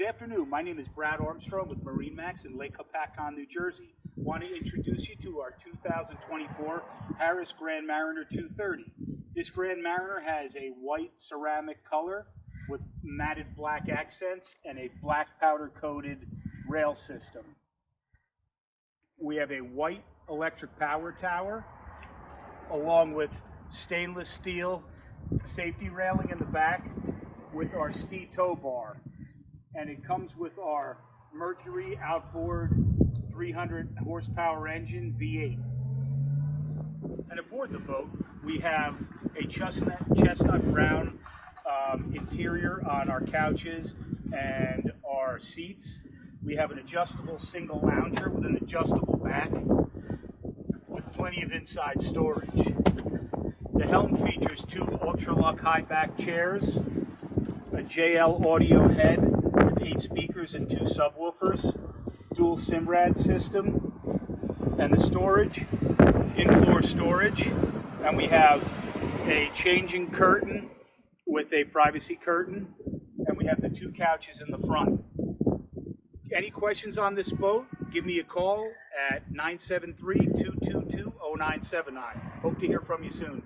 afternoon. My name is Brad Armstrong with MarineMax in Lake Hopatcong, New Jersey. I want to introduce you to our 2024 Harris Grand Mariner 230. This Grand Mariner has a white ceramic color with matted black accents and a black powder coated rail system. We have a white electric power tower along with stainless steel safety railing in the back with our ski tow bar. And it comes with our Mercury outboard 300 horsepower engine V8. And aboard the boat, we have a chestnut brown interior on our couches and our seats. We have an adjustable single lounger with an adjustable back with plenty of inside storage. The helm features 2 ultra-luck high back chairs, a JL audio head with 8 speakers and 2 subwoofers, dual SIMRAD system, and the storage, in-floor storage, and we have a changing curtain with a privacy curtain, and we have the 2 couches in the front. Any questions on this boat, give me a call at 973-222-0979. Hope to hear from you soon.